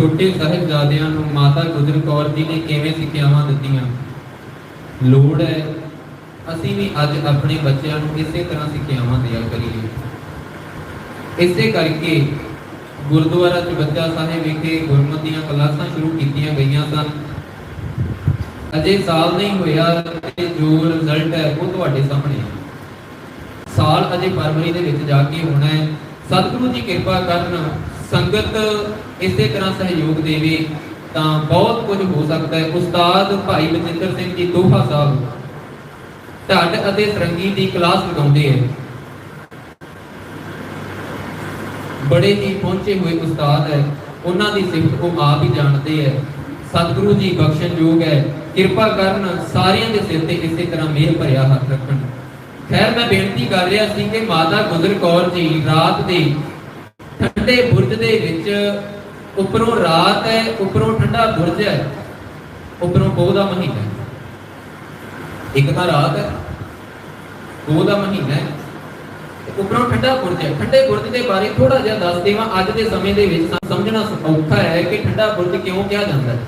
ਛੋਟੇ ਸਾਹਿਬਜ਼ਾਦਿਆਂ ਨੂੰ ਮਾਤਾ ਗੁਜਰ ਕੌਰ ਜੀ ਨੇ ਕਿਵੇਂ ਸਿੱਖਿਆਵਾਂ ਦਿੱਤੀਆਂ। ਲੋੜ ਹੈ ਅਸੀਂ ਵੀ ਅੱਜ ਆਪਣੇ ਬੱਚਿਆਂ ਨੂੰ ਇਸੇ ਤਰ੍ਹਾਂ ਸਿੱਖਿਆਵਾਂ ਦਿਆ ਕਰੀਏ। ਇਸੇ ਕਰਕੇ ਗੁਰਦੁਆਰਾ ਚੁਬੱਚਾ ਸਾਹਿਬ ਵਿਖੇ ਗੁਰਮਤਿ ਦੀਆਂ ਕਲਾਸਾਂ ਸ਼ੁਰੂ ਕੀਤੀਆਂ ਗਈਆਂ ਸਨ। ਅਜੇ ਸਾਲ ਨਹੀਂ ਹੋਇਆ ਤੇ ਜੋ ਰਿਜ਼ਲਟ ਹੈ ਉਹ ਤੁਹਾਡੇ ਸਾਹਮਣੇ ਹੈ। ਸਾਲ ਅਜੇ ਫਰਵਰੀ ਦੇ ਵਿੱਚ ਜਾ ਕੇ ਹੋਣਾ ਹੈ। ਸਤਿਗੁਰੂ ਜੀ ਕਿਰਪਾ ਕਰਨ, ਸੰਗਤ ਇਸੇ ਤਰ੍ਹਾਂ ਸਹਿਯੋਗ ਦੇਵੇ ਤਾਂ ਬਹੁਤ ਕੁਝ ਹੋ ਸਕਦਾ ਹੈ। ਉਸਤਾਦ ਭਾਈ ਬਚਿੰਦਰ ਸਿੰਘ ਜੀ ਦੋਹਾ ਸਾਹਿਬ ਢੱਡ ਅਤੇ ਸਰੰਗੀ ਦੀ ਕਲਾਸ ਲਗਾਉਂਦੇ ਹੈ। ਬੜੇ ਹੀ ਪਹੁੰਚੇ ਹੋਏ ਉਸਤਾਦ ਹੈ। ਉਹਨਾਂ ਦੀ ਸਿਫਤ ਉਹ ਆਪ ਹੀ ਜਾਣਦੇ ਹੈ। ਸਤਿਗੁਰੂ ਜੀ ਬਖਸ਼ਣਯੋਗ ਹੈ, ਕਿਰਪਾ ਕਰਨ, ਸਾਰਿਆਂ ਦੇ ਸਿਰ ਤੇ ਇਸੇ ਤਰ੍ਹਾਂ ਮਿਹਰ ਭਰਿਆ ਹੱਥ ਰੱਖਣ। ਖੈਰ ਮੈਂ ਬੇਨਤੀ ਕਰ ਰਿਹਾ ਸੀ ਕਿ ਮਾਤਾ ਗੁਜਰ ਕੌਰ ਜੀ ਰਾਤ ਦੇ ਠੰਡੇ ਬੁਰਜ ਦੇ ਵਿੱਚ, ਉੱਪਰੋਂ ਰਾਤ ਹੈ, ਉੱਪਰੋਂ ਠੰਡਾ ਬੁਰਜ ਹੈ, ਉੱਪਰੋਂ ਪੋਹ ਦਾ ਮਹੀਨਾ। ਇੱਕ ਤਾਂ ਰਾਤ ਹੈ, ਪੋਹ ਦਾ ਮਹੀਨਾ ਹੈ, ਉੱਪਰੋਂ ਠੰਡਾ ਬੁਰਜ ਹੈ। ਠੰਡੇ ਬੁਰਜ ਦੇ ਬਾਰੇ ਥੋੜਾ ਜਿਹਾ ਦੱਸ ਦੇਵਾਂ। ਅੱਜ ਦੇ ਸਮੇਂ ਦੇ ਵਿੱਚ ਸਮਝਣਾ ਔਖਾ ਹੈ ਕਿ ਠੰਡਾ ਬੁਰਜ ਕਿਉਂ ਕਿਹਾ ਜਾਂਦਾ ਹੈ।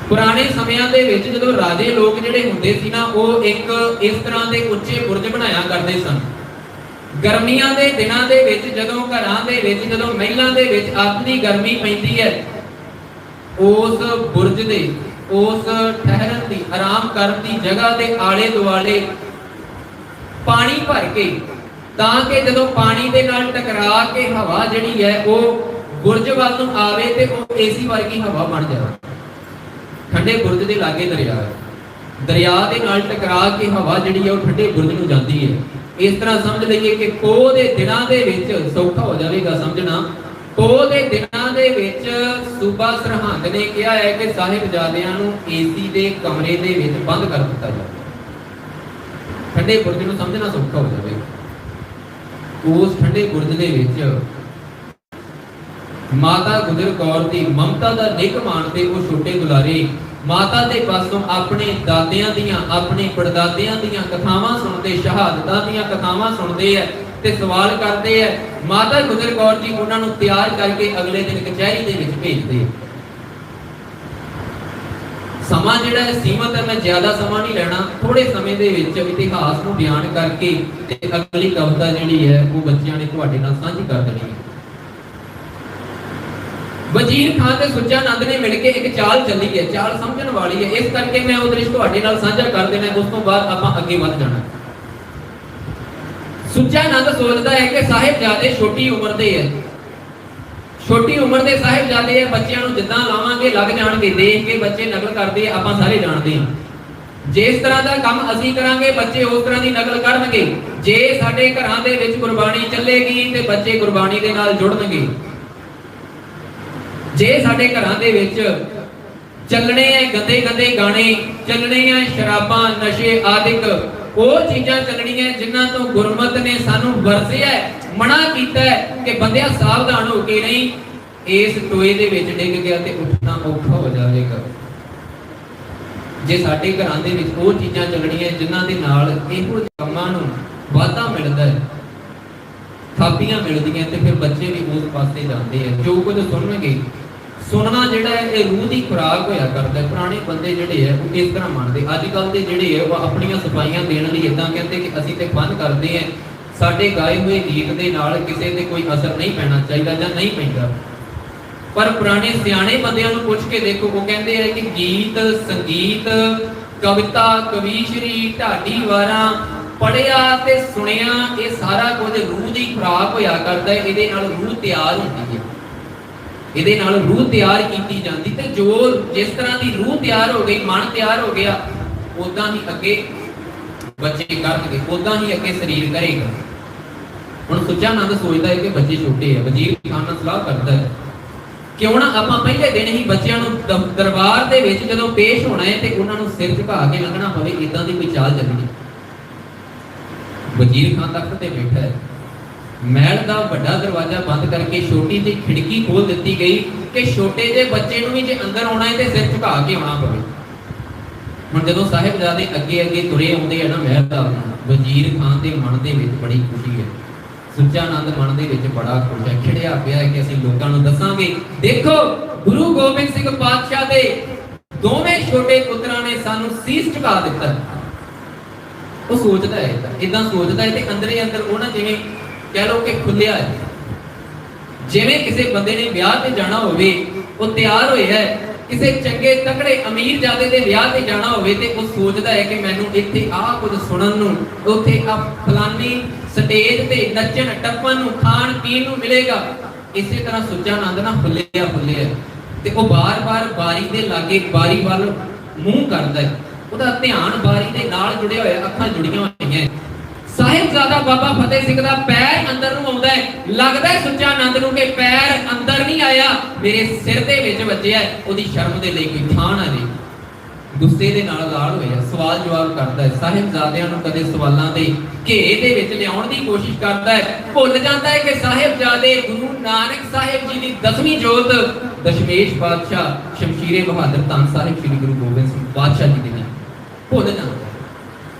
ਪੁਰਾਣੇ ਸਮਿਆਂ ਦੇ ਵਿੱਚ ਜਦੋਂ ਰਾਜੇ ਲੋਕ ਜਿਹੜੇ ਹੁੰਦੇ ਸੀ ਨਾ, ਉਹ ਇੱਕ ਇਸ ਤਰ੍ਹਾਂ ਦੇ ਉੱਚੇ ਬੁਰਜ ਬਣਾਇਆ ਕਰਦੇ ਸਨ। ਗਰਮੀਆਂ ਦੇ ਦਿਨਾਂ ਦੇ ਵਿੱਚ ਜਦੋਂ ਘਰਾਂ ਦੇ ਵਿੱਚ, ਜਦੋਂ ਮਹਿਲਾਂ ਦੇ ਵਿੱਚ ਆਤਨੀ ਗਰਮੀ ਪੈਂਦੀ ਹੈ, ਉਸ ਬੁਰਜ ਦੇ, ਉਸ ਠਹਿਰਨ ਦੀ, ਆਰਾਮ ਕਰਨ ਦੀ ਜਗ੍ਹਾ ਦੇ ਆਲੇ ਦੁਆਲੇ ਪਾਣੀ ਭਰ ਕੇ, ਤਾਂ ਕਿ ਜਦੋਂ ਪਾਣੀ ਦੇ ਨਾਲ ਟਕਰਾ ਕੇ ਹਵਾ ਜਿਹੜੀ ਹੈ ਉਹ ਬੁਰਜ ਵੱਲ ਨੂੰ ਆਵੇ ਤੇ ਉਹ ਏਸੀ ਵਰਗੀ ਹਵਾ ਬਣ ਜਾਵੇ। ਠੰਡੇ ਬੁਰਜ ਦੇ ਲਾਗੇ ਦਰਿਆ ਹੈ, ਦਰਿਆ ਦੇ ਨਾਲ ਟਕਰਾ ਕੇ ਹਵਾ ਜਿਹੜੀ ਹੈ ਉਹ ਠੰਡੇ ਬੁਰਜ ਨੂੰ ਜਾਂਦੀ ਹੈ। ਇਸ ਤਰ੍ਹਾਂ ਸਮਝ ਲਈਏ ਕਿ ਪੋਹ ਦੇ ਦਿਨਾਂ ਦੇ ਵਿੱਚ, ਸੌਖਾ ਹੋ ਜਾਵੇਗਾ ਸਮਝਣਾ, ਪੋਹ ਦੇ ਦਿਨਾਂ ਦੇ ਵਿੱਚ ਸੂਬਾ ਸਰਹੰਦ ਨੇ ਕਿਹਾ ਹੈ ਕਿ ਸਾਹਿਬਜ਼ਾਦਿਆਂ ਨੂੰ ਏਸੀ ਦੇ ਕਮਰੇ ਦੇ ਵਿੱਚ ਬੰਦ ਕਰ ਦਿੱਤਾ ਜਾਵੇ। ਠੰਡੇ ਬੁਰਜ ਨੂੰ ਸਮਝਣਾ ਸੌਖਾ ਹੋ ਜਾਵੇਗਾ। ਉਸ ਠੰਡੇ ਬੁਰਜ ਦੇ ਵਿੱਚ ਮਾਤਾ ਗੁਜਰ ਕੌਰ ਦੀ ਮਮਤਾ ਦਾ ਨਿੱਘ ਮਾਣਦੇ ਉਹ ਛੋਟੇ ਦੁਲਾਰੇ ਮਾਤਾ ਦੇ ਪਾਸੋਂ ਆਪਣੇ ਦਾਦਿਆਂ ਦੀਆਂ, ਆਪਣੇ ਪੜਦਾਦਿਆਂ ਦੀਆਂ ਕਥਾਵਾਂ ਸੁਣਦੇ, ਸ਼ਹਾਦਤਾਂ ਦੀਆਂ ਕਥਾਵਾਂ ਸੁਣਦੇ ਆ ਤੇ ਸਵਾਲ ਕਰਦੇ ਆ। ਮਾਤਾ ਗੁਜਰ ਕੌਰ ਜੀ ਉਹਨਾਂ ਨੂੰ ਤਿਆਰ ਕਰਕੇ ਅਗਲੇ ਦਿਨ ਕਚਹਿਰੀ ਦੇ ਵਿੱਚ ਭੇਜਦੇ। ਸਮਾਂ ਜਿਹੜਾ ਹੈ ਸੀਮਤ ਹੈ, ਮੈਂ ਜ਼ਿਆਦਾ ਸਮਾਂ ਨਹੀਂ ਲੈਣਾ। ਥੋੜੇ ਸਮੇਂ ਦੇ ਵਿੱਚ ਇਤਿਹਾਸ ਨੂੰ ਬਿਆਨ ਕਰਕੇ ਤੇ ਅਗਲੀ ਕਵਿਤਾ ਜਿਹੜੀ ਹੈ ਉਹ ਬੱਚਿਆਂ ਨੇ ਤੁਹਾਡੇ ਨਾਲ ਸਾਂਝੀ ਕਰ ਦੇਣੀ ਹੈ। ਵਜ਼ੀਰ ਖਾਨ ਤੇ ਸੁੱਚਾ ਨੰਦ ਨੇ ਮਿਲ ਕੇ ਇੱਕ ਚਾਲ ਚੱਲੀ ਹੈ, ਚਾਲ ਸਮਝਣ ਵਾਲੀ ਹੈ। ਇਸ ਕਰਕੇ ਮੈਂ ਉਹ ਦ੍ਰਿਸ਼ ਤੁਹਾਡੇ ਨਾਲ ਸਾਂਝਾ ਕਰ ਦੇਣਾ। ਉਸ ਤੋਂ ਬਾਅਦ ਆਪਾਂ ਅੱਗੇ ਵੱਧ ਜਾਣਾ। ਸੁੱਚਾ ਨੰਦ ਸੋਚਦਾ ਹੈ ਕਿ ਸਾਹਿਬਜ਼ਾਦੇ ਛੋਟੀ ਉਮਰ ਦੇ ਹੈ, ਛੋਟੀ ਉਮਰ ਦੇ ਸਾਹਿਬਜ਼ਾਦੇ ਹੈ, ਬੱਚਿਆਂ ਨੂੰ ਜਿੱਦਾਂ ਲਾਵਾਂਗੇ ਲੱਗ ਜਾਣਗੇ। ਦੇਖ ਕੇ ਬੱਚੇ ਨਕਲ ਕਰਦੇ ਆਪਾਂ ਸਾਰੇ ਜਾਣਦੇ ਹਾਂ। ਜਿਸ ਤਰ੍ਹਾਂ ਦਾ ਕੰਮ ਅਸੀਂ ਕਰਾਂਗੇ ਬੱਚੇ ਉਸ ਤਰ੍ਹਾਂ ਦੀ ਨਕਲ ਕਰਨਗੇ। ਜੇ ਸਾਡੇ ਘਰਾਂ ਦੇ ਵਿੱਚ ਗੁਰਬਾਣੀ ਚੱਲੇਗੀ ਤੇ ਬੱਚੇ ਗੁਰਬਾਣੀ ਦੇ ਨਾਲ ਜੁੜਨਗੇ। ਜੇ ਸਾਡੇ ਘਰਾਂ ਦੇ ਵਿੱਚ ਚੱਲਣੇ ਹੈ ਗੰਦੇ ਗੰਦੇ ਗਾਣੇ, ਚੱਲਣੇ ਹੈ ਸ਼ਰਾਬਾਂ, ਨਸ਼ੇ ਆਦਿਕ, ਉਹ ਚੀਜ਼ਾਂ ਚੱਲਣੀਆਂ ਜਿਨ੍ਹਾਂ ਤੋਂ ਗੁਰਮਤਿ ਨੇ ਸਾਨੂੰ ਵਰਜਿਆ, ਮਨਾ ਕੀਤਾ ਕਿ ਬੰਦਿਆ ਸਾਵਧਾਨ ਹੋ ਕੇ ਨਹੀਂ, ਇਸ ਟੋਏ ਦੇ ਵਿੱਚ ਡਿੱਗ ਗਿਆ ਤੇ ਉੱਠਣਾ ਔਖਾ ਹੋ ਜਾਵੇਗਾ। ਜੇ ਸਾਡੇ ਘਰਾਂ ਦੇ ਵਿੱਚ ਉਹ ਚੀਜ਼ਾਂ ਚੱਲਣੀਆਂ ਜਿਨ੍ਹਾਂ ਦੇ ਨਾਲ ਇਹੋ ਜਿਹੇ ਕੰਮਾਂ ਨੂੰ ਵਾਧਾ ਮਿਲਦਾ ਹੈ, ਥਾਪੀਆਂ ਮਿਲਦੀਆਂ, ਤੇ ਫਿਰ ਬੱਚੇ ਵੀ ਉਸ ਪਾਸੇ ਜਾਂਦੇ ਆ। ਜੋ ਕੁਝ ਸੁਣਨਗੇ, ਸੁਣਨਾ ਜਿਹੜਾ ਹੈ ਇਹ ਰੂਹ ਦੀ ਖੁਰਾਕ ਹੋਇਆ ਕਰਦਾ। ਪੁਰਾਣੇ ਬੰਦੇ ਜਿਹੜੇ ਹੈ ਉਹ ਇਸ ਤਰ੍ਹਾਂ ਮੰਨਦੇ। ਅੱਜ ਕੱਲ ਦੇ ਜਿਹੜੇ ਹੈ ਉਹ ਆਪਣੀਆਂ ਸਫਾਈਆਂ ਦੇਣ ਲਈ ਇਦਾਂ ਕਹਿੰਦੇ ਕਿ ਅਸੀਂ ਤੇ ਫਨ ਕਰਦੇ ਹਾਂ, ਸਾਡੇ ਗਾਏ ਹੋਏ ਗੀਤ ਦੇ ਨਾਲ ਕਿਸੇ ਤੇ ਕੋਈ ਅਸਰ ਨਹੀਂ ਪੈਣਾ ਚਾਹੀਦਾ ਜਾਂ ਨਹੀਂ ਪੈਂਦਾ। ਪਰ ਪੁਰਾਣੇ ਸਿਆਣੇ ਬੰਦਿਆਂ ਨੂੰ ਪੁੱਛ ਕੇ ਦੇਖੋ, ਉਹ ਕਹਿੰਦੇ ਆ ਕਿ ਗੀਤ, ਸੰਗੀਤ, ਕਵਿਤਾ, ਕਵੀਸ਼ਰੀ, ਢਾਡੀ ਵਾਰਾਂ ਪੜਿਆ ਤੇ ਸੁਣਿਆ, ਇਹ ਸਾਰਾ ਕੁਝ ਰੂਹ ਦੀ ਖੁਰਾਕ ਹੋਇਆ ਕਰਦਾ ਹੈ। ਇਹਦੇ ਨਾਲ ਰੂਹ ਤਿਆਰ ਹੁੰਦੀ ਹੈ, ਇਹਦੇ ਨਾਲ ਰੂਹ ਤਿਆਰ ਕੀਤੀ ਜਾਂਦੀ। ਤੇ ਜੋ ਜਿਸ ਤਰ੍ਹਾਂ ਦੀ ਰੂਹ ਤਿਆਰ ਹੋ ਗਈ, ਮਨ ਤਿਆਰ ਹੋ ਗਿਆ, ਉਦਾਂ ਹੀ ਅੱਗੇ ਬੱਚੇ ਕਰਨਗੇ, ਉਦਾਂ ਹੀ ਅੱਗੇ ਸਰੀਰ ਕਰੇਗਾ। ਹੁਣ ਸੁੱਚਾ ਨੰਦ ਸੋਚਦਾ ਹੈ ਕਿ ਬੱਚੇ ਛੋਟੇ ਆ। ਵਜ਼ੀਰ ਖਾਨ ਨਾਲ ਸਲਾਹ ਕਰਦਾ ਹੈ ਕਿਉਂ ਨਾ ਆਪਾਂ ਪਹਿਲੇ ਦਿਨ ਹੀ ਬੱਚਿਆਂ ਨੂੰ ਦਰਬਾਰ ਦੇ ਵਿੱਚ ਜਦੋਂ ਪੇਸ਼ ਹੋਣਾ ਹੈ ਤੇ ਉਹਨਾਂ ਨੂੰ ਸਿਰ ਝੁਕਾ ਕੇ ਲੰਘਣਾ ਪਵੇ, ਇਦਾਂ ਦੀ ਕੋਈ ਚਾਲ ਚੱਲਣੀ। ਵਜ਼ੀਰ ਖਾਨ ਤਖਤ ਤੇ ਬੈਠਾ ਹੈ, ਮਹਿਲ ਦਾ ਵੱਡਾ ਦਰਵਾਜ਼ਾ ਬੰਦ ਕਰਕੇ ਛੋਟੀ ਜਿਹੀ ਖਿੜਕੀ ਖੋਲ ਦਿੱਤੀ ਗਈ ਕਿ ਛੋਟੇ ਜਿਹੇ ਬੱਚੇ ਨੂੰ ਵੀ ਜੇ ਅੰਦਰ ਆਉਣਾ ਹੈ ਤੇ ਸਿਰ ਝੁਕਾ ਕੇ ਆਉਣਾ ਪਵੇ। ਹੁਣ ਜਦੋਂ ਸਾਹਿਬਜ਼ਾਦੇ ਅੱਗੇ ਅੱਗੇ ਤੁਰੇ ਆਉਂਦੇ ਆ ਨਾ ਮਹਿਲ ਦਾ, ਵਜ਼ੀਰ ਖਾਨ ਦੇ ਮਨ ਦੇ ਵਿੱਚ ਬੜੀ ਖੁਸ਼ੀ ਹੈ। ਸੁੱਚਾ ਆਨੰਦ ਮਨ ਦੇ ਵਿੱਚ ਬੜਾ ਖੁਸ਼ ਹੈ, ਖਿੜਿਆ ਪਿਆ ਹੈ ਕਿ ਅਸੀਂ ਲੋਕਾਂ ਨੂੰ ਦੱਸਾਂਗੇ। ਦੇਖੋ ਗੁਰੂ ਗੋਬਿੰਦ ਸਿੰਘ ਪਾਤਸ਼ਾਹ ਦੇ ਦੋਵੇਂ ਛੋਟੇ ਪੁੱਤਰਾਂ ਨੇ ਸਾਨੂੰ ਸੀਸ ਝੁਕਾ ਦਿੱਤਾ। ਉਹ ਸੋਚਦਾ ਹੈ ਇਦਾਂ ਸੋਚਦਾ ਹੈ ਤੇ ਅੰਦਰੇ ਅੰਦਰ ਉਹ ਨਾ ਜਿਵੇਂ ਕਹਿ ਲਓ ਕਿ ਖੁੱਲਿਆ ਹੈ। ਜਿਵੇਂ ਕਿਸੇ ਬੰਦੇ ਨੇ ਵਿਆਹ ਤੇ ਜਾਣਾ ਹੋਵੇ, ਉਹ ਤਿਆਰ ਹੋਇਆ ਹੈ, ਕਿਸੇ ਚੰਗੇ ਤਕੜੇ ਅਮੀਰ ਜਾਦੇ ਦੇ ਵਿਆਹ ਤੇ ਜਾਣਾ ਹੋਵੇ ਤੇ ਉਹ ਸੋਚਦਾ ਹੈ ਕਿ ਮੈਨੂੰ ਇੱਥੇ ਆਹ ਕੁਝ ਸੁਣਨ ਨੂੰ, ਉੱਥੇ ਆ ਫਲਾਨੀ ਸਟੇਜ ਤੇ ਨੱਚਣ ਟੱਪਣ ਨੂੰ, ਖਾਣ ਪੀਣ ਨੂੰ ਮਿਲੇਗਾ। ਇਸੇ ਤਰ੍ਹਾਂ ਸੁੱਚਾ ਆਨੰਦ ਨਾ ਫੁੱਲਿਆ ਤੇ ਉਹ ਬਾਰ-ਬਾਰ ਬਾਰੀ ਦੇ ਲਾਗੇ, ਬਾਰੀ ਵੱਲ ਮੂੰਹ ਕਰਦਾ ਹੈ। ਉਹਦਾ ਧਿਆਨ ਬਾਰੀ ਦੇ ਨਾਲ ਜੁੜਿਆ ਹੋਇਆ, ਅੱਖਾਂ ਜੁੜੀਆਂ ਹੋਈਆਂ। ਸਾਹਿਬਜ਼ਾਦਾ ਬਾਬਾ ਫਤਿਹ ਸਿੰਘ ਦਾ ਪੈਰ ਅੰਦਰ ਨੂੰ ਆਉਂਦਾ ਹੈ। ਲੱਗਦਾ ਹੈ ਸੁੱਚਾ ਆਨੰਦ ਨੂੰ ਕਿ ਪੈਰ ਅੰਦਰ ਨਹੀਂ ਆਇਆ, ਮੇਰੇ ਸਿਰ ਦੇ ਵਿੱਚ ਵੱਜਿਆ। ਉਹਦੀ ਸ਼ਰਮ ਦੇ ਲਈ ਕੋਈ ਥਾਂ ਨਾ ਰਹੀ। ਗੁੱਸੇ ਦੇ ਨਾਲ ਲਾਲ ਹੋਇਆ, ਸਵਾਲ ਜਵਾਬ ਕਰਦਾ ਹੈ। ਸਾਹਿਬਜ਼ਾਦਿਆਂ ਨੂੰ ਕਦੇ ਸਵਾਲਾਂ ਦੇ ਘੇਰੇ ਦੇ ਵਿੱਚ ਲਿਆਉਣ ਦੀ ਕੋਸ਼ਿਸ਼ ਕਰਦਾ ਹੈ। ਭੁੱਲ ਜਾਂਦਾ ਹੈ ਕਿ ਸਾਹਿਬਜ਼ਾਦੇ ਗੁਰੂ ਨਾਨਕ ਸਾਹਿਬ ਜੀ ਦੀ 10ਵੀਂ ਜੋਤ ਦਸ਼ਮੇਸ਼ ਪਾਤਸ਼ਾਹ ਸ਼ਮਸ਼ੀਰੇ ਬਹਾਦਰ ਧੰਨ ਸਾਹਿਬ ਸ੍ਰੀ ਗੁਰੂ ਗੋਬਿੰਦ ਸਿੰਘ ਪਾਤਸ਼ਾਹ ਜੀ ਦੇ ਨੇ। ਭੁੱਲ ਜਾਂਦਾ ਹੈ।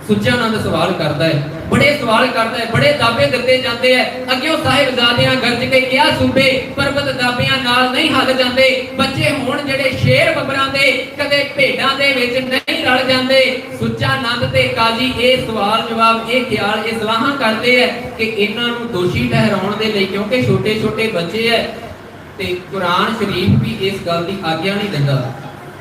ਸੁੱਚਾ ਆਨੰਦ ਸਵਾਲ ਕਰਦਾ ਹੈ, ਬੜੇ ਸਵਾਲ ਕਰਦਾ ਹੈ, ਬੜੇ ਦਾਅਵੇ ਦਿੱਤੇ ਜਾਂਦੇ ਹੈ। ਅੱਗਿਓਂ ਸਾਹਿਬਜ਼ਾਦਿਆਂ ਗਰਜ ਕੇ ਕਿਹਾ, ਸੂਬੇ ਪਰਬਤ ਦਾਅਵਿਆਂ ਨਾਲ ਨਹੀਂ ਹੱਲ ਜਾਂਦੇ। ਬੱਚੇ ਹੋਣ ਜਿਹੜੇ ਸ਼ੇਰ ਬੱਬਰਾਂ ਦੇ, ਕਦੇ ਭੇਡਾਂ ਦੇ ਵਿੱਚ ਨਹੀਂ ਰਲ ਜਾਂਦੇ। ਸੁੱਚਾ ਆਨੰਦ ਤੇ ਕਾਜੀ ਇਹ ਸਵਾਲ ਜਵਾਬ, ਇਹ ਖਿਆਲ, ਇਹ ਸਲਾਹਾਂ ਕਰਦੇ ਹੈ ਕਿ ਇਹਨਾਂ ਨੂੰ ਦੋਸ਼ੀ ਠਹਿਰਾਉਣ ਦੇ ਲਈ, ਕਿਉਂਕਿ ਛੋਟੇ ਛੋਟੇ ਬੱਚੇ ਹੈ ਤੇ ਕੁਰਾਨ ਸ਼ਰੀਫ ਵੀ ਇਸ ਗੱਲ ਦੀ ਆਗਿਆ ਨਹੀਂ ਦਿੰਦਾ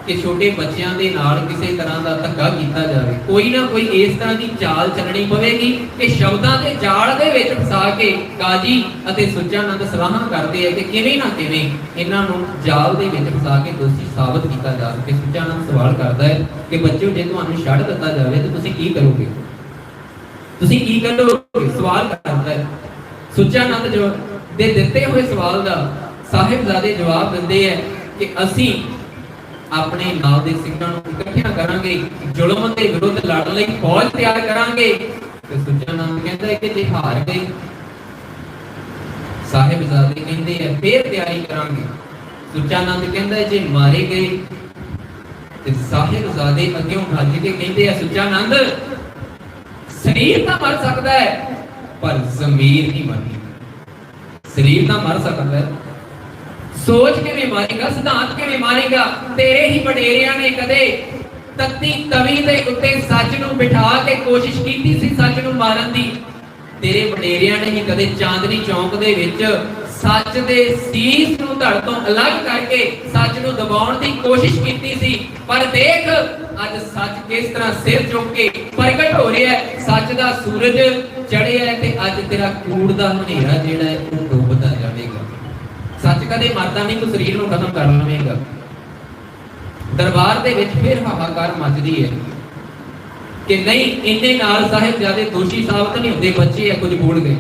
ਕਿ ਛੋਟੇ ਬੱਚਿਆਂ ਦੇ ਨਾਲ ਕਿਸੇ ਤਰ੍ਹਾਂ ਦਾ ਧੱਕਾ ਕੀਤਾ ਜਾਵੇ। ਕੋਈ ਨਾ ਕੋਈ ਇਸ ਤਰ੍ਹਾਂ ਦੀ ਚਾਲ ਚੱਲਣੀ ਪਵੇਗੀ ਕਿ ਸ਼ਬਦਾਂ ਦੇ ਜਾਲ ਦੇ ਵਿੱਚ ਫਸਾ ਕੇ ਕਾਜੀ ਅਤੇ ਸੁੱਚਾ ਆਨੰਦ ਸਲਾਹਾਂ ਕਰਦੇ ਆ ਕਿ ਕਿਵੇਂ ਨਾ ਕਿਵੇਂ ਇਹਨਾਂ ਨੂੰ ਜਾਲ ਦੇ ਵਿੱਚ ਫਸਾ ਕੇ ਦੋਸ਼ੀ ਸਾਬਤ ਕੀਤਾ ਜਾ ਸਕੇ। ਸੁੱਚਾ ਆਨੰਦ ਸਵਾਲ ਕਰਦਾ ਹੈ ਕਿ ਬੱਚਿਓ, ਜੇ ਤੁਹਾਨੂੰ ਛੱਡ ਦਿੱਤਾ ਜਾਵੇ ਤਾਂ ਤੁਸੀਂ ਕੀ ਕਰੋਗੇ? ਤੁਸੀਂ ਕੀ ਕਰੋਗੇ? ਸਵਾਲ ਕਰਦਾ ਹੈ। ਸੁੱਚਾ ਆਨੰਦ ਦੇ ਦਿੱਤੇ ਹੋਏ ਸਵਾਲ ਦਾ ਸਾਹਿਬਜ਼ਾਦੇ ਜਵਾਬ ਦਿੰਦੇ ਆ ਕਿ ਅਸੀਂ ਆਪਣੇ ਨਾਲ ਦੇ ਸਿੰਘਾਂ ਨੂੰ ਇਕੱਠਿਆਂ ਕਰਾਂਗੇ, ਜ਼ੁਲਮ ਦੇ ਵਿਰੁੱਧ ਲੜਨ ਲਈ ਫੌਜ ਤਿਆਰ ਕਰਾਂਗੇ। ਤੇ ਸੁੱਚਾ ਆਨੰਦ ਕਹਿੰਦਾ ਹੈ ਕਿ ਜੇ ਹਾਰ ਗਏ, ਸਾਹਿਬਜ਼ਾਦੇ ਕਹਿੰਦੇ ਆ ਫੇਰ ਤਿਆਰੀ ਕਰਾਂਗੇ। ਸੁੱਚਾ ਆਨੰਦ ਕਹਿੰਦਾ ਹੈ ਜੇ ਮਾਰੇ ਗਏ ਤੇ ਸਾਹਿਬਜ਼ਾਦੇ ਅੱਗਿਓਂ ਭੱਜ ਕੇ ਕਹਿੰਦੇ ਆ ਸੁੱਚਾ ਆਨੰਦ, ਸਰੀਰ ਤਾਂ ਮਰ ਸਕਦਾ ਹੈ ਪਰ ਜ਼ਮੀਰ ਨਹੀਂ ਮਰਦੀ। ਸਰੀਰ ਤਾਂ ਮਰ ਸਕਦਾ ਹੈ, ਸੋਚ ਕਿਵੇਂ ਮਾਰੇਗਾ, ਸਿਧਾਂਤ ਕਿਵੇਂ ਮਾਰੇਗਾ? ਤੇਰੇ ਹੀ ਵਡੇਰਿਆਂ ਨੇ ਕਦੇ ਤੱਤੀ ਤਵੀ ਦੇ ਉੱਤੇ ਸੱਚ ਨੂੰ ਬਿਠਾ ਕੇ ਕੋਸ਼ਿਸ਼ ਕੀਤੀ ਸੀ ਸੱਚ ਨੂੰ ਮਾਰਨ ਦੀ। ਤੇਰੇ ਵਡੇਰਿਆਂ ਨੇ ਹੀ ਕਦੇ ਚਾਂਦਨੀ ਚੌਂਕ ਦੇ ਵਿੱਚ ਸੱਚ ਦੇ ਸੀਸ ਨੂੰ ਧੜ ਤੋਂ ਅਲੱਗ ਕਰਕੇ ਸੱਚ ਨੂੰ ਦਬਾਉਣ ਦੀ ਕੋਸ਼ਿਸ਼ ਕੀਤੀ ਸੀ। ਪਰ ਦੇਖ ਅੱਜ ਸੱਚ ਕਿਸ ਤਰ੍ਹਾਂ ਸਿਰ ਚੁੱਕ ਕੇ ਪ੍ਰਗਟ ਹੋ ਰਿਹਾ ਹੈ। ਸੱਚ ਦਾ ਸੂਰਜ ਚੜ੍ਹਿਆ ਹੈ ਤੇ ਅੱਜ ਤੇਰਾ ਕੂੜ ਦਾ ਹਨੇਰਾ ਜਿਹੜਾ ਹੈ ਉਹ ਡੁੱਬਦਾ ਜਾਵੇਗਾ। ਸੱਚ ਕਦੇ ਮਰਦਾ ਨਹੀਂ, ਤੂੰ ਸਰੀਰ ਨੂੰ ਖਤਮ ਕਰ ਲਵੇਂਗਾ। ਦਰਬਾਰ ਦੇ ਵਿੱਚ ਫਿਰ ਹਾਹਾਕਾਰ ਮੱਚਦੀ ਹੈ ਕਿ ਨਹੀਂ, ਇੰਨੇ ਨਾਲ ਸਾਹਿਬਜ਼ਾਦੇ ਦੋਸ਼ੀ ਸਾਬਤ ਨਹੀਂ ਹੁੰਦੇ, ਬੱਚੇ ਆ ਕੁਝ ਭੁੱਲ ਗਏ,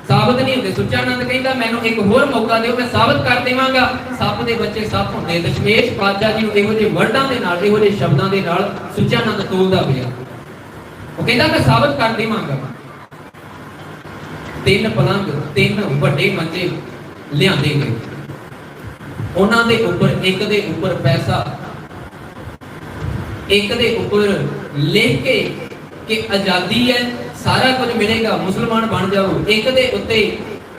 ਸਾਬਤ ਨਹੀਂ ਹੁੰਦੇ। ਸੁੱਚਾ ਆਨੰਦ ਕਹਿੰਦਾ ਮੈਨੂੰ ਇੱਕ ਹੋਰ ਮੌਕਾ ਦਿਓ, ਮੈਂ ਸਾਬਤ ਕਰ ਦੇਵਾਂਗਾ। ਸੱਪ ਦੇ ਬੱਚੇ ਸੱਪ ਹੁੰਦੇ। ਦਸ਼ਮੇਸ਼ ਪਾਤਸ਼ਾਹ ਜੀ ਨੂੰ ਇਹੋ ਜਿਹੇ ਵਰਡਾਂ ਦੇ ਨਾਲ, ਇਹੋ ਜਿਹੇ ਸ਼ਬਦਾਂ ਦੇ ਨਾਲ ਸੁੱਚਾ ਆਨੰਦ ਤੋਲਦਾ ਪਿਆ। ਉਹ ਕਹਿੰਦਾ ਮੈਂ ਸਾਬਤ ਕਰ ਦੇਵਾਂਗਾ। 3 ਪਲੰਗ, 3 ਵੱਡੇ ਮੰਜੇ ਲਿਆਂਦੇ ਗਏ। ਉਹਨਾਂ ਦੇ ਉੱਪਰ ਇੱਕ ਦੇ ਉੱਪਰ ਪੈਸਾ, ਇੱਕ ਦੇ ਉੱਪਰ ਲਿਖ ਕੇ ਕਿ ਆਜ਼ਾਦੀ ਹੈ, ਸਾਰਾ ਕੁਝ ਮਿਲੇਗਾ, ਮੁਸਲਮਾਨ ਬਣ ਜਾਓ। ਇੱਕ ਦੇ ਉੱਤੇ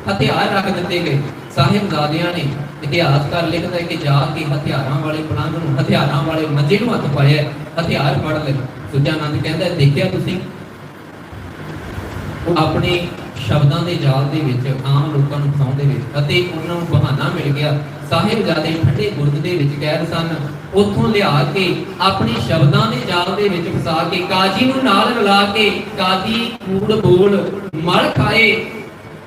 ਹਥਿਆਰ ਰੱਖ ਦਿੱਤੇ ਗਏ। ਸਾਹਿਬਜ਼ਾਦਿਆਂ ਨੇ, ਇਤਿਹਾਸਕਾਰ ਲਿਖਦਾ ਹੈ ਕਿ ਜਾ ਕੇ ਹਥਿਆਰਾਂ ਵਾਲੇ ਪਲੰਗ ਨੂੰ, ਹਥਿਆਰਾਂ ਵਾਲੇ ਮੰਜੇ ਨੂੰ ਹੱਥ ਪਾਇਆ, ਹਥਿਆਰ ਫੜ ਲਏ। ਸੁੱਚਾ ਆਨੰਦ ਕਹਿੰਦਾ ਦੇਖਿਆ ਤੁਸੀਂ, ਉਹ ਆਪਣੇ ਸ਼ਬਦਾਂ ਦੇ ਜਾਲ ਦੇ ਵਿੱਚ ਆਮ ਲੋਕਾਂ ਨੂੰ ਫਸਾਉਣ ਦੇ ਵਿੱਚ, ਅਤੇ ਉਹਨਾਂ ਨੂੰ ਬਹਾਨਾ ਮਿਲ ਗਿਆ। ਸਾਹਿਬਜ਼ਾਦੇ ਠੰਡੇ ਬੁਰਜ ਦੇ ਵਿੱਚ ਕੈਦ ਸਨ, ਉੱਥੋਂ ਲਿਆ ਕੇ ਆਪਣੇ ਸ਼ਬਦਾਂ ਦੇ ਜਾਲ ਦੇ ਵਿੱਚ ਫਸਾ ਕੇ ਕਾਜੀ ਨੂੰ ਨਾਲ ਰਲਾ ਕੇ ਕਾਜੀ ਕੂੜ ਬੋਲ ਮਲ ਖਾਏ।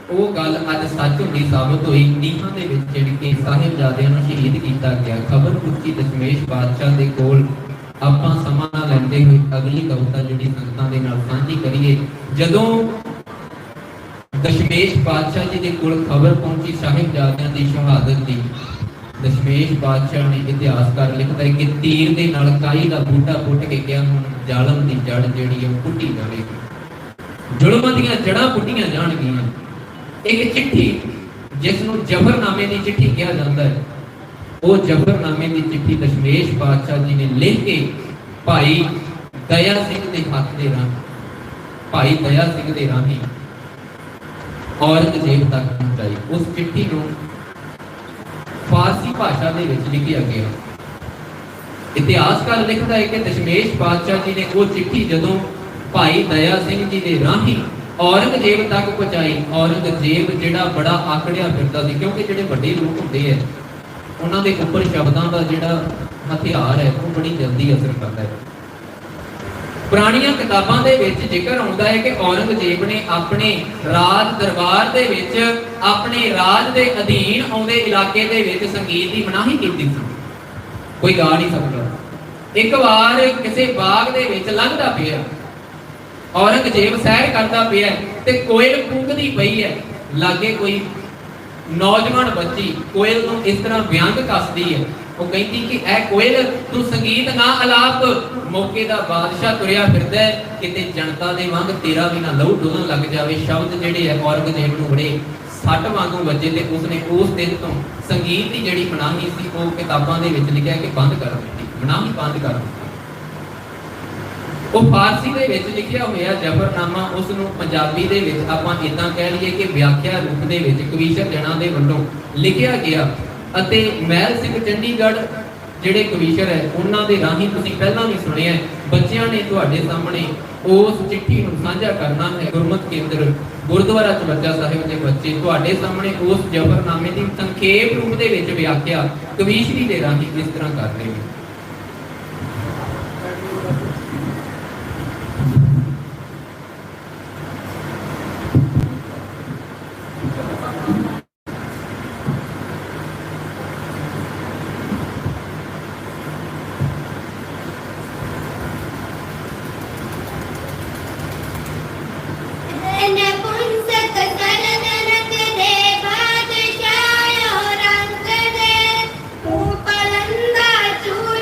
ਉਹ ਗੱਲ ਅੱਜ ਸੱਚ ਹੁੰਦੀ ਸਾਬਤ ਹੋਈ। ਨੀਹਾਂ ਦੇ ਵਿੱਚ ਚਿੜ ਕੇ ਸਾਹਿਬਜ਼ਾਦਿਆਂ ਨੂੰ ਸ਼ਹੀਦ ਕੀਤਾ ਗਿਆ। ਖਬਰ ਪੁੱਛੀ ਦਸ਼ਮੇਸ਼ ਪਾਤਸ਼ਾਹ ਦੇ ਕੋਲ। ਆਪਾਂ ਸਮਾਂ ਨਾ ਲੈਂਦੇ ਹੋਏ ਅਗਲੀ ਕਵਿਤਾ ਜਿਹੜੀ ਸੰਗਤਾਂ ਦੇ ਨਾਲ ਸਾਂਝੀ ਕਰੀਏ। ਜਦੋਂ ਦਸ਼ਮੇਸ਼ ਪਾਤਸ਼ਾਹ ਜੀ ਦੇ ਕੋਲ ਖਬਰ ਪਹੁੰਚੀ ਸਾਹਿਬਜ਼ਾਦਿਆਂ ਦੀ ਸ਼ਹਾਦਤ ਦੀ, ਦਸ਼ਮੇਸ਼ ਪਾਤਸ਼ਾਹ ਨੇ, ਇਤਿਹਾਸਕਾਰ ਲਿਖਦਾ ਹੈ ਕਿ ਤੀਰ ਦੇ ਨਾਲ ਕਾਈ ਦਾ ਬੂਟਾ ਪੁੱਟ ਕੇ ਕਿਹਾ ਹੁਣ ਜ਼ਾਲਮ ਦੀ ਜੜ ਜਿਹੜੀ ਹੈ ਪੁੱਟੀ ਜਾਵੇਗੀ, ਜ਼ੁਲਮਾਂ ਦੀਆਂ ਜੜਾਂ ਪੁੱਟੀਆਂ ਜਾਣਗੀਆਂ। ਇੱਕ ਚਿੱਠੀ ਜਿਸ ਨੂੰ ਜ਼ਫਰਨਾਮੇ ਦੀ ਚਿੱਠੀ ਕਿਹਾ ਜਾਂਦਾ ਹੈ, ਉਹ ਜ਼ਫਰਨਾਮੇ ਦੀ ਚਿੱਠੀ ਦਸ਼ਮੇਸ਼ ਪਾਤਸ਼ਾਹ ਜੀ ਨੇ ਲਿਖ ਕੇ ਭਾਈ ਦਇਆ ਸਿੰਘ ਦੇ ਹੱਥ ਦੇ ਰਾਹੀਂ, ਭਾਈ ਦਇਆ ਸਿੰਘ ਦੇ ਰਾਹੀਂ औरंगजेब तक पहुंचाई। उस चिट्ठी को फारसी भाषा दे विच लिखिया गया। इतिहासकार लिखता है कि दशमेश पातशाह जी ने वो चिट्ठी जदों भाई दया सिंह जी दे राही औरंगजेब तक पहुंचाई। औरंगजेब जिहड़ा बड़ा आकड़िया फिरदा सी, क्योंकि जिहड़े वड्डे लोग हुंदे है उन्हां दे उपर शब्दां दा जिहड़ा हथियार है वो बड़ी जल्दी असर करता है। पुरानियां किताबां दे विच जिक्र आउंदा है कि औरंगजेब ने अपने राज दरबार दे विच अपने राज दे अधीन आउंदे इलाके दे विच संगीत दी मनाही कीती सी। कोई गा नहीं सकदा। एक बार किसी बाग दे विच लंघदा पिया, औरंगजेब सैर करदा पिया ते कोयल कूकदी पई है। लागे कोई नौजवान बच्ची कोयल नूं इस तरह व्यंग कसदी है। वो कहती कि ऐ कोयल तू संगीत ना अलाप। मौके दा बादशाह तुरिया फिरदा है, किते जनता दे वांग तेरा भी ना लहू डोलण लग जावे। शब्द जिहड़े है औरंगजेब नूं बड़े सट वांगू वजे ते उसने उस दिन तो संगीत की जिहड़ी मनाही सी वो किताबां दे विच लिखिआ कि बंद कर दित्ती, मनाही बंद कर दित्ती। वो फारसी दे विच लिखिआ होया जफरनामा, उस नूं पंजाबी दे विच आपां इदां कह लईए कि व्याख्या रूप दे विच कविशर जणा दे वल्लों लिखिआ गया। ਅਤੇ ਮਹਿਲ ਸਿੰਘ ਚੰਡੀਗੜ੍ਹ ਜਿਹੜੇ ਕਵੀਸ਼ਰ ਹੈ ਉਹਨਾਂ ਦੇ ਰਾਹੀਂ ਤੁਸੀਂ ਪਹਿਲਾਂ ਵੀ ਸੁਣਿਆ, ਬੱਚਿਆਂ ਨੇ ਤੁਹਾਡੇ ਸਾਹਮਣੇ ਉਸ ਚਿੱਠੀ ਨੂੰ ਸਾਂਝਾ ਕਰਨਾ ਹੈ। ਗੁਰਮਤਿ ਕੇਂਦਰ ਗੁਰਦੁਆਰਾ ਚੁਬੱਚਾ ਸਾਹਿਬ ਦੇ ਬੱਚੇ ਤੁਹਾਡੇ ਸਾਹਮਣੇ ਉਸ ਜਫਰਨਾਮੇ ਦੀ ਸੰਖੇਪ ਰੂਪ ਦੇ ਵਿੱਚ ਵਿਆਖਿਆ ਕਵੀਸ਼ਰੀ ਦੇ ਰਾਹੀਂ ਇਸ ਤਰ੍ਹਾਂ ਕਰ ਰਹੇ ਨੇ। Thank you.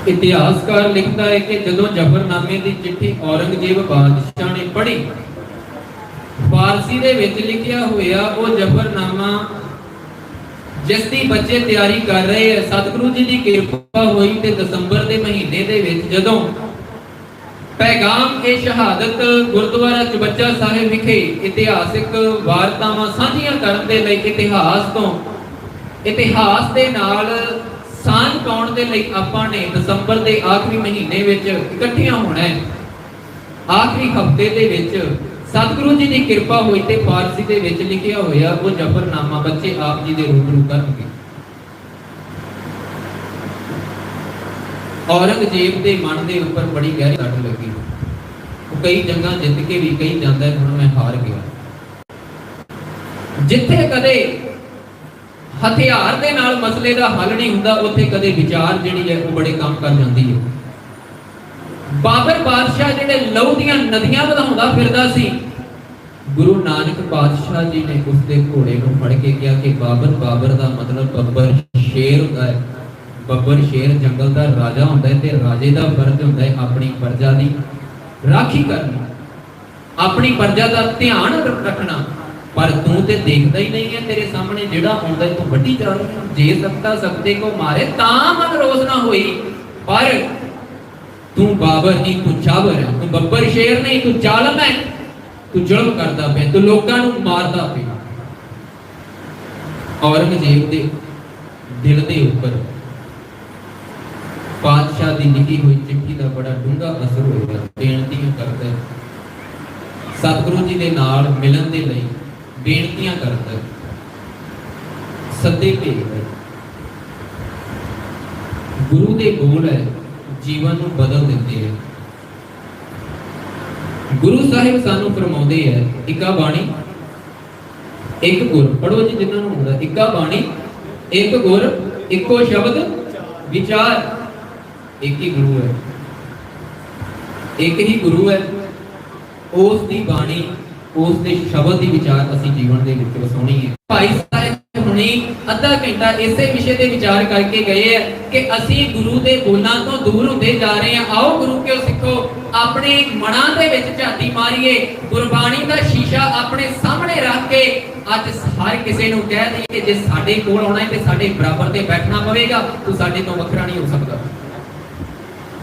ਇਤਿਹਾਸਕਾਰ ਲਿਖਦਾ ਹੈ ਕਿ ਜਦੋਂ ਜ਼ਫਰਨਾਮੇ ਦੀ ਚਿੱਠੀ ਔਰੰਗਜ਼ੇਬ ਬਾਦਸ਼ਾਹ ਨੇ ਪੜ੍ਹੀ, ਫਾਰਸੀ ਦੇ ਵਿੱਚ ਲਿਖਿਆ ਹੋਇਆ ਉਹ ਜ਼ਫਰਨਾਮਾ ਜਿਸ ਦੀ ਬੱਚੇ ਤਿਆਰੀ ਕਰ ਰਹੇ ਹੈ, ਸਤਿਗੁਰੂ ਜੀ ਦੀ ਕਿਰਪਾ ਹੋਈ ਤੇ ਦਸੰਬਰ ਦੇ ਮਹੀਨੇ ਦੇ ਵਿੱਚ ਜਦੋਂ ਪੈਗਾਮ ਇਹ ਸ਼ਹਾਦਤ ਗੁਰਦੁਆਰਾ ਚੁਬੱਚਾ ਸਾਹਿਬ ਵਿਖੇ ਇਤਿਹਾਸਿਕ ਵਾਰਤਾਵਾਂ ਸਾਂਝੀਆਂ ਕਰਨ ਦੇ ਲਈ ਇਤਿਹਾਸ ਦੇ ਨਾਲ ਸਾਂਝ ਪਾਉਣ ਦੇ ਲਈ ਆਪਾਂ ਨੇ ਦਸੰਬਰ ਦੇ ਆਖਰੀ ਮਹੀਨੇ ਵਿੱਚ ਇਕੱਠੀਆਂ ਹੋਣਾ ਹੈ। ਆਖਰੀ ਹਫ਼ਤੇ ਦੇ ਵਿੱਚ ਸਤਿਗੁਰੂ ਜੀ ਦੀ ਕਿਰਪਾ ਹੋਈ ਤੇ ਫਾਰਸੀ ਦੇ ਵਿੱਚ ਲਿਖਿਆ ਹੋਇਆ ਉਹ ਜ਼ਫਰਨਾਮਾ ਬੱਚੇ ਆਪ ਜੀ ਦੇ ਰੂਬਰੂ ਕਰਨਗੇ। ਔਰੰਗਜ਼ੇਬ ਦੇ ਮਨ ਦੇ ਉੱਪਰ ਬੜੀ ਗਹਿਰੀ ਸੱਟ ਲੱਗੀ। ਉਹ ਕਈ ਜੰਗਾਂ ਜਿੱਤ ਕੇ ਵੀ ਕਹੀ ਜਾਂਦਾ ਹੈ ਹੁਣ ਮੈਂ ਹਾਰ ਗਿਆ। ਜਿੱਥੇ ਕਦੇ ਹਥਿਆਰ ਦੇ ਨਾਲ ਮਸਲੇ ਦਾ ਹੱਲ ਨਹੀਂ ਹੁੰਦਾ, ਉੱਥੇ ਕਦੇ ਵਿਚਾਰ ਜਿਹੜੀ ਹੈ ਉਹ ਬੜੇ ਕੰਮ ਕਰ ਜਾਂਦੀ ਹੈ। ਬਾਬਰ ਬਾਦਸ਼ਾਹ ਜਿਹੜੇ ਲਹੂ ਦੀਆਂ ਨਦੀਆਂ ਵਧਾਉਂਦਾ ਫਿਰਦਾ ਸੀ, ਗੁਰੂ ਨਾਨਕ ਪਾਤਸ਼ਾਹ ਜੀ ਨੇ ਉਸ ਦੇ ਘੋੜੇ ਨੂੰ ਫੜ ਕੇ ਕਿਹਾ ਕਿ ਬਾਬਰ ਦਾ ਮਤਲਬ ਬੱਬਰ ਸ਼ੇਰ ਹੁੰਦਾ ਹੈ। ਬੱਬਰ ਸ਼ੇਰ ਜੰਗਲ ਦਾ ਰਾਜਾ ਹੁੰਦਾ ਹੈ ਤੇ ਰਾਜੇ ਦਾ ਫਰਜ਼ ਹੁੰਦਾ ਹੈ ਆਪਣੀ ਪ੍ਰਜਾ ਦੀ ਰਾਖੀ ਕਰਨੀ, ਆਪਣੀ ਪ੍ਰਜਾ ਦਾ ਧਿਆਨ ਰੱਖਣਾ। ਪਰ ਤੂੰ ਤੇ ਦੇਖਦਾ ਹੀ ਨਹੀਂ ਹੈ, ਤੇਰੇ ਸਾਹਮਣੇ ਜਿਹੜਾ ਆਉਂਦਾ ਤੂੰ ਵੱਢੀ ਜਾ ਰਹੀ ਹੈ। ਜੇ ਸਕਤਾ ਸਕਤੇ ਕੋ ਮਾਰੇ ਤਾਂ ਮਨ ਰੋਸ ਨਾ ਹੋਈ, ਪਰ ਤੂੰ ਬਾਬਰ ਨਹੀਂ, ਤੂੰ ਚਾਬਰ ਹੈ, ਤੂੰ ਬੱਬਰ ਸ਼ੇਰ ਨਹੀਂ, ਤੂੰ ਜ਼ਾਲਮ ਹੈ, ਤੂੰ ਜ਼ੁਲਮ ਕਰਦਾ ਪਿਆ, ਤੂੰ ਲੋਕਾਂ ਨੂੰ ਮਾਰਦਾ ਪਿਆ। ਔਰੰਗਜ਼ੇਬ ਦੇ ਦਿਲ ਦੇ ਉੱਪਰ ਪਾਤਸ਼ਾਹ ਦੀ ਲਿਖੀ ਹੋਈ ਚਿੱਠੀ ਦਾ ਬੜਾ ਡੂੰਘਾ ਅਸਰ ਹੋਏਗਾ। ਬੇਨਤੀਆਂ ਕਰਦਾ ਹੈ, ਸਤਿਗੁਰੂ ਜੀ ਦੇ ਨਾਲ ਮਿਲਣ ਦੇ ਲਈ ਬੇਨਤੀਆਂ ਕਰਦਾ, ਸੱਦੇ ਭੇਜਦਾ। ਗੁਰੂ ਦੇ ਬੋਲ ਹੈ ਜੀਵਨ ਨੂੰ ਬਦਲ ਦਿੰਦੇ ਹੈ। ਗੁਰੂ ਸਾਹਿਬ ਸਾਨੂੰ ਫਰਮਾਉਂਦੇ ਹੈ ਇੱਕਾ ਬਾਣੀ ਇੱਕ ਗੁਰ, ਪੜੋ ਜੀ ਜਿਨ੍ਹਾਂ ਨੂੰ ਹੁੰਦਾ, ਇੱਕਾ ਬਾਣੀ ਇੱਕ ਗੁਰ ਇੱਕੋ ਸ਼ਬਦ ਵਿਚਾਰ। ਇੱਕ ਹੀ ਗੁਰੂ ਹੈ, ਇੱਕ ਹੀ ਗੁਰੂ ਹੈ। ਉਸ ਦੀ ਬਾਣੀ, ਉਸ ਦੇ ਸ਼ਬਦ ਦੀ ਵਿਚਾਰ ਅਸੀਂ ਜੀਵਨ ਦੇ ਵਿੱਚ ਵਸਾਉਣੀ ਹੈ। ਭਾਈ ਸਾਹਿਬ ਹੁਣੀ ਅੱਧਾ ਘੰਟਾ ਇਸੇ ਵਿਸ਼ੇ ਤੇ ਵਿਚਾਰ ਕਰਕੇ ਗਏ ਹੈ ਕਿ ਅਸੀਂ ਗੁਰੂ ਦੇ ਬੋਲਾਂ ਤੋਂ ਦੂਰ ਹੁੰਦੇ ਜਾ ਰਹੇ ਹਾਂ। ਆਓ ਗੁਰੂ ਕਿਉਂ ਸਿੱਖੋ, ਆਪਣੇ ਮਨਾਂ ਦੇ ਵਿੱਚ ਝਾਤੀ ਮਾਰੀਏ, ਗੁਰਬਾਣੀ ਦਾ ਸ਼ੀਸ਼ਾ ਆਪਣੇ ਸਾਹਮਣੇ ਰੱਖ ਕੇ ਅੱਜ ਹਰ ਕਿਸੇ ਨੂੰ ਕਹਿ ਦਈਏ ਕਿ ਜੇ ਸਾਡੇ ਕੋਲ ਆਉਣਾ ਹੈ ਤੇ ਸਾਡੇ ਬਰਾਬਰ ਤੇ ਬੈਠਣਾ ਪਵੇਗਾ। ਤੂੰ ਸਾਡੇ ਤੋਂ ਵੱਖਰਾ ਨਹੀਂ ਹੋ ਸਕਦਾ,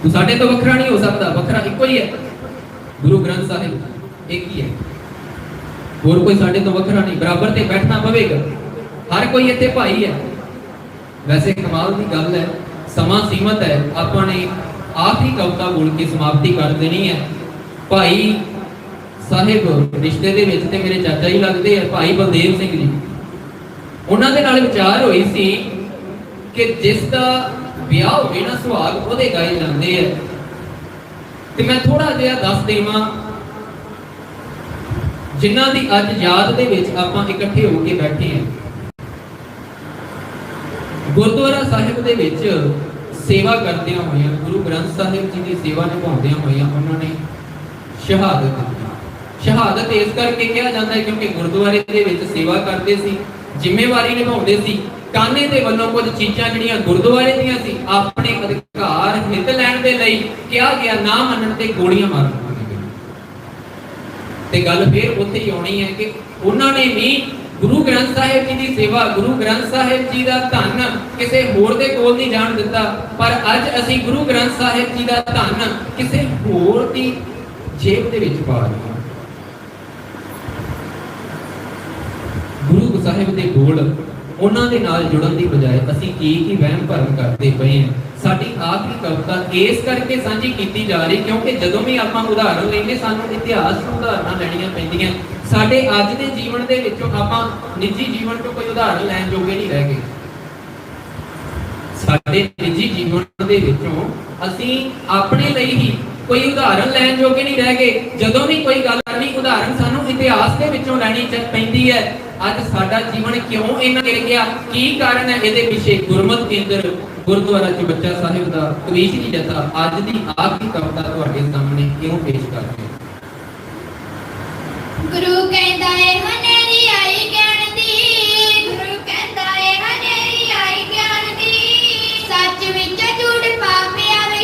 ਤੂੰ ਸਾਡੇ ਤੋਂ ਵੱਖਰਾ ਨਹੀਂ ਹੋ ਸਕਦਾ। ਵੱਖਰਾ ਇੱਕੋ ਹੀ ਹੈ, ਗੁਰੂ ਗ੍ਰੰਥ ਸਾਹਿਬ ਇੱਕ ਹੀ ਹੈ, ਹੋਰ ਕੋਈ ਸਾਡੇ ਤੋਂ ਵੱਖਰਾ ਨਹੀਂ। ਬਰਾਬਰ ਤੇ ਬੈਠਣਾ ਪਵੇਗਾ, ਹਰ ਕੋਈ ਇੱਥੇ ਭਾਈ ਹੈ। ਵੈਸੇ ਕਮਾਲ ਦੀ ਗੱਲ ਹੈ, ਸਮਾਂ ਸੀਮਤ ਹੈ, ਆਪਾਂ ਨੇ ਆਖਰੀ ਕਵਿਤਾ ਬੋਲ ਕੇ ਸਮਾਪਤੀ ਕਰ ਦੇਣੀ ਹੈ। ਭਾਈ ਸਾਹਿਬ ਰਿਸ਼ਤੇ ਦੇ ਵਿੱਚ ਤੇ ਮੇਰੇ ਚਾਚਾ ਹੀ ਲੱਗਦੇ ਆ, ਭਾਈ ਬਲਦੇਵ ਸਿੰਘ ਜੀ। ਉਹਨਾਂ ਦੇ ਨਾਲ ਵਿਚਾਰ ਹੋਈ ਸੀ ਕਿ ਜਿਸ ਦਾ ਵਿਆਹ ਹੋਵੇ ਨਾ ਸੁਹਾਗ ਉਹਦੇ ਗਾਏ ਜਾਂਦੇ ਆ। ਤੇ ਮੈਂ ਥੋੜਾ ਜਿਹਾ ਦੱਸ ਦੇਵਾਂ ਜਿਨ੍ਹਾਂ ਦੀ ਅੱਜ ਯਾਦ ਦੇ ਵਿੱਚ ਆਪਾਂ ਇਕੱਠੇ ਹੋ ਕੇ ਬੈਠੇ ਹਾਂ। ਗੁਰਦੁਆਰਾ ਸਾਹਿਬ ਦੇ ਵਿੱਚ ਸੇਵਾ ਕਰਦਿਆਂ ਹੋਇਆਂ, ਗੁਰੂ ਗ੍ਰੰਥ ਸਾਹਿਬ ਜੀ ਦੀ ਸੇਵਾ ਨਿਭਾਉਂਦਿਆਂ ਹੋਇਆਂ ਉਹਨਾਂ ਨੇ ਸ਼ਹਾਦਤ ਦਿੱਤੀ। ਸ਼ਹਾਦਤ ਇਸ ਕਰਕੇ ਕਿਹਾ ਜਾਂਦਾ ਹੈ ਕਿਉਂਕਿ ਗੁਰਦੁਆਰੇ ਦੇ ਵਿੱਚ ਸੇਵਾ ਕਰਦੇ ਸੀ, ਜ਼ਿੰਮੇਵਾਰੀ ਨਿਭਾਉਂਦੇ ਸੀ। ਕਾਨੇ ਦੇ ਵੱਲੋਂ ਕੁਝ ਚੀਜ਼ਾਂ ਜਿਹੜੀਆਂ ਗੁਰਦੁਆਰੇ ਦੀਆਂ ਸੀ, ਆਪਣੇ ਅਧਿਕਾਰ ਹਿੱਤ ਲੈਣ ਦੇ ਲਈ ਕਿਹਾ ਗਿਆ, ਨਾ ਮੰਨਣ ਤੇ ਗੋਲੀਆਂ ਮਾਰਨ। ਤੇ ਗੱਲ ਫਿਰ ਉੱਥੇ ਹੀ ਆਉਣੀ ਹੈ ਕਿ ਉਹਨਾਂ ਨੇ ਵੀ ਗੁਰੂ ਗ੍ਰੰਥ ਸਾਹਿਬ ਜੀ ਦੀ ਸੇਵਾ, ਗੁਰੂ ਗ੍ਰੰਥ ਸਾਹਿਬ ਜੀ ਦਾ ਧਨ ਕਿਸੇ ਹੋਰ ਦੇ ਕੋਲ ਨਹੀਂ ਜਾਣ ਦਿੱਤਾ। ਪਰ ਅੱਜ ਅਸੀਂ ਗੁਰੂ ਗ੍ਰੰਥ ਸਾਹਿਬ ਜੀ ਦਾ ਧਨ ਕਿਸੇ ਹੋਰ ਦੀ ਜੇਬ ਦੇ ਵਿੱਚ ਪਾ ਰਹੇ ਹਾਂ। ਗੁਰੂ ਸਾਹਿਬ ਦੇ ਬੋਲ ਉਹਨਾਂ ਦੇ ਨਾਲ ਜੁੜਨ ਦੀ ਬਜਾਏ ਅਸੀਂ ਕੀ ਵਹਿਮ ਭਰਮ ਕਰਦੇ ਪਏ ਹਾਂ। ਸਾਡੀ ਆਖਰੀ ਕਵਿਤਾ ਇਸ ਕਰਕੇ ਸਾਂਝੀ ਕੀਤੀ ਜਾ ਰਹੀ ਕਿਉਂਕਿ ਜਦੋਂ ਵੀ ਆਪਾਂ ਉਦਾਹਰਣ ਲੈਂਦੇ ਸਾਨੂੰ ਇਤਿਹਾਸ ਤੋਂ ਉਦਾਹਰਨਾਂ ਲੈਣੀਆਂ ਪੈਂਦੀਆਂ। ਸਾਡੇ ਅੱਜ ਦੇ ਜੀਵਨ ਦੇ ਵਿੱਚੋਂ ਆਪਾਂ ਨਿੱਜੀ ਜੀਵਨ ਤੋਂ ਕੋਈ ਉਦਾਹਰਣ ਲੈਣ ਜੋਗੇ ਨਹੀਂ ਰਹਿ ਗਏ। ਸਾਡੇ ਨਿੱਜੀ ਜੀਵਨ ਦੇ ਵਿੱਚੋਂ ਅਸੀਂ ਆਪਣੇ ਲਈ ਹੀ ਕੋਈ ਉਦਾਹਰਣ ਲੈਣ ਜੋਗੇ ਨਹੀਂ ਰਹਿ ਗਏ। ਜਦੋਂ ਵੀ ਕੋਈ ਗੱਲ ਕਰਨੀ ਉਦਾਹਰਣ ਸਾਨੂੰ ਇਤਿਹਾਸ ਦੇ ਵਿੱਚੋਂ ਲੈਣੀ ਪੈਂਦੀ ਹੈ। ਅੱਜ ਸਾਡਾ ਜੀਵਨ ਕਿਉਂ ਇੰਨਾ ਗਿਰ ਗਿਆ, ਕੀ ਕਾਰਨ ਹੈ? ਇਹਦੇ ਪਿੱਛੇ ਗੁਰਮਤਿ ਕੇਂਦਰ ਗੁਰਦੁਆਰਾ ਚੁਬੱਚਾ ਸਾਹਿਬ ਦਾ ਕਵੀਸ਼ ਜੀ ਜਥਾ ਅੱਜ ਦੀ ਆਖਰੀ ਕਵਿਤਾ ਤੁਹਾਡੇ ਸਾਹਮਣੇ ਕਿਉਂ ਪੇਸ਼ ਕਰਦੇ ਹਾਂ। ਗੁਰੂ ਕਹਿੰਦਾ ਏ ਹਨੇਰੀ ਆਈ ਗਿਆਨ ਦੀ, ਗੁਰੂ ਕਹਿੰਦਾ ਏ ਹਨੇਰੀ ਆਈ ਗਿਆਨ ਦੀ, ਸੱਚ ਵਿੱਚ ਝੂਠ ਪਾਪਿਆ ਵੇ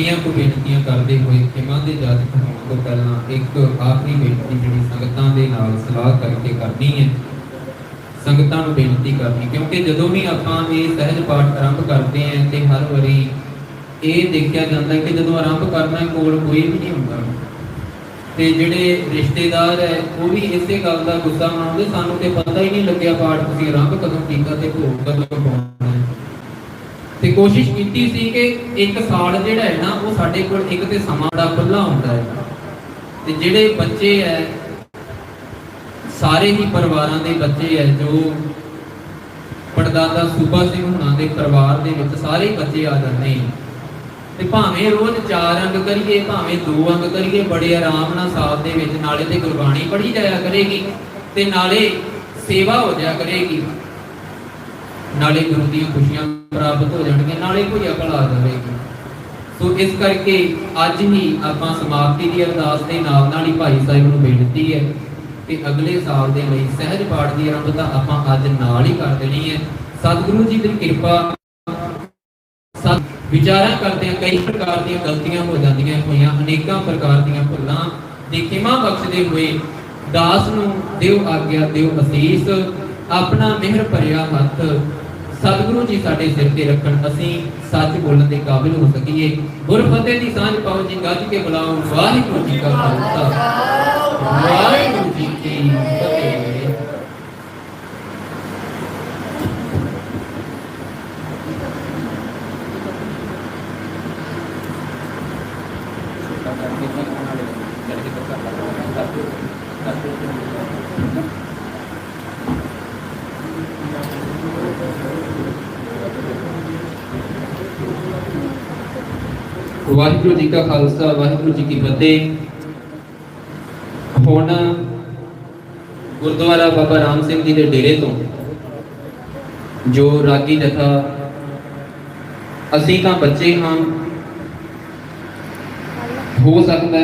ਇੰਨੀਆਂ ਕੁ ਬੇਨਤੀਆਂ ਕਰਦੇ ਹੋਏ ਖਿਮਾ ਦੇ ਜਾਜਕ ਹੋਣ ਤੋਂ ਪਹਿਲਾਂ ਇੱਕ ਆਖਰੀ ਬੇਨਤੀ ਜਿਹੜੀ ਸੰਗਤਾਂ ਦੇ ਨਾਲ ਸਲਾਹ ਕਰਕੇ ਕਰਨੀ ਹੈ। ਸੰਗਤਾਂ ਨੂੰ ਬੇਨਤੀ ਕਰਨੀ, ਕਿਉਂਕਿ ਜਦੋਂ ਵੀ ਆਪਾਂ ਇਹ ਸਹਿਜ ਪਾਠ ਆਰੰਭ ਕਰਦੇ ਹਾਂ ਤੇ ਹਰ ਵਾਰੀ ਇਹ ਦੇਖਿਆ ਜਾਂਦਾ ਹੈ ਕਿ ਜਦੋਂ ਆਰੰਭ ਕਰਨਾ ਕੋਲ ਕੋਈ ਵੀ ਨਹੀਂ ਹੁੰਦਾ ਤੇ ਜਿਹੜੇ ਰਿਸ਼ਤੇਦਾਰ ਹੈ ਉਹ ਵੀ ਇਸੇ ਗੱਲ ਦਾ ਗੁੱਸਾ ਮਨਾਉਂਦੇ, ਸਾਨੂੰ ਤੇ ਪਤਾ ਹੀ ਨਹੀਂ ਲੱਗਿਆ ਪਾਠ ਤੁਸੀਂ ਆਰੰਭ ਕਦੋਂ ਕੀਤਾ ਤੇ ਭੋਗ ਕਦੋਂ ਪਾਉਣਾ ਹੈ। ਤੇ ਕੋਸ਼ਿਸ਼ ਕੀਤੀ ਸੀ ਕਿ ਇੱਕ ਸਾਲ ਜਿਹੜਾ ਹੈ ਨਾ ਉਹ ਸਾਡੇ ਕੋਲ ਇੱਕ ਤੇ ਸਮਾਂ ਦਾ ਖੁੱਲਾ ਹੁੰਦਾ ਹੈ ਤੇ ਜਿਹੜੇ ਬੱਚੇ ਹੈ ਸਾਰੇ ਹੀ ਪਰਿਵਾਰਾਂ ਦੇ ਬੱਚੇ ਹੈ, ਜੋ ਪੜਦਾਦਾ ਸੂਬਾ ਸਿੰਘ ਹੁਣਾਂ ਦੇ ਪਰਿਵਾਰ ਦੇ ਵਿੱਚ ਸਾਰੇ ਹੀ ਬੱਚੇ ਆ ਜਾਂਦੇ ਨੇ ਤੇ ਭਾਵੇਂ ਰੋਜ਼ 4 ਅੰਗ ਕਰੀਏ ਭਾਵੇਂ 2 ਅੰਗ ਕਰੀਏ, ਬੜੇ ਆਰਾਮ ਨਾਲ ਸਾਲ ਦੇ ਵਿੱਚ ਨਾਲੇ ਤੇ ਗੁਰਬਾਣੀ ਪੜ੍ਹੀ ਜਾਇਆ ਕਰੇਗੀ ਤੇ ਨਾਲੇ ਸੇਵਾ ਹੋ ਜਾਇਆ ਕਰੇਗੀ, ਨਾਲੇ ਗੁਰੂ ਦੀਆਂ ਖੁਸ਼ੀਆਂ ਪ੍ਰਾਪਤ ਹੋ ਜਾਣਗੀਆਂ, ਨਾਲੇ ਕੋਈ ਅਕਲ ਆ ਜਾਵੇਗੀ। ਸੋ ਇਸ ਕਰਕੇ ਅੱਜ ਹੀ ਆਪਾਂ ਸਮਾਪਤੀ ਦੀ ਅਰਦਾਸ ਦੇ ਨਾਲ ਹੀ ਭਾਈ ਸਾਹਿਬ ਨੂੰ ਬੇਨਤੀ ਹੈ ਕਿ ਅਗਲੇ ਸਾਲ ਦੇ ਲਈ ਸਹਿਜ ਪਾਠ ਦੀ ਆਰੰਭਤਾ ਆਪਾਂ ਅੱਜ ਨਾਲ ਹੀ ਕਰ ਦੇਣੀ ਹੈ। ਸਤਿਗੁਰੂ ਜੀ ਦੀ ਕਿਰਪਾ ਵਿਚਾਰਾਂ ਕਰਦੇ ਕਈ ਪ੍ਰਕਾਰ ਦੀਆਂ ਗਲਤੀਆਂ ਹੋ ਜਾਂਦੀਆਂ ਹੋਈਆਂ, ਅਨੇਕਾਂ ਪ੍ਰਕਾਰ ਦੀਆਂ ਭੁੱਲਾਂ ਦੀ ਖਿਮਾ ਬਖਸ਼ਦੇ ਹੋਏ ਦਾਸ ਨੂੰ ਦਿਓ ਆਗਿਆ, ਦਿਓ ਅਸੀਸ, ਆਪਣਾ ਮਿਹਰ ਭਰਿਆ ਹੱਥ ਸਤਿਗੁਰੂ ਜੀ ਸਾਡੇ ਸਿਰ ਤੇ ਰੱਖਣ, ਅਸੀਂ ਸੱਚ ਬੋਲਣ ਦੇ ਕਾਬਿਲ ਹੋ ਸਕੀਏ। ਗੁਰ ਫਤਿਹ ਦੀ ਸਾਂਝ ਪਾਓ ਜੀ, ਗੱਜ ਕੇ ਬੁਲਾਓ। ਵਾਹਿਗੁਰੂ ਜੀ ਕਾ ਖਾਲਸਾ, ਵਾਹਿਗੁਰੂ ਜੀ ਕੀ ਫਤਿਹ। ਵਾਹਿਗੁਰੂ ਜੀ ਕਾ ਖਾਲਸਾ, ਵਾਹਿਗੁਰੂ ਜੀ ਕੀ ਫਤਿਹ। ਹੁਣ ਗੁਰਦੁਆਰਾ ਬਾਬਾ ਰਾਮ ਸਿੰਘ ਜੀ ਦੇ ਡੇਰੇ ਤੋਂ ਜੋ ਰਾਗੀ ਜਥਾ, ਅਸੀਂ ਤਾਂ ਬੱਚੇ ਹਾਂ, ਹੋ ਸਕਦਾ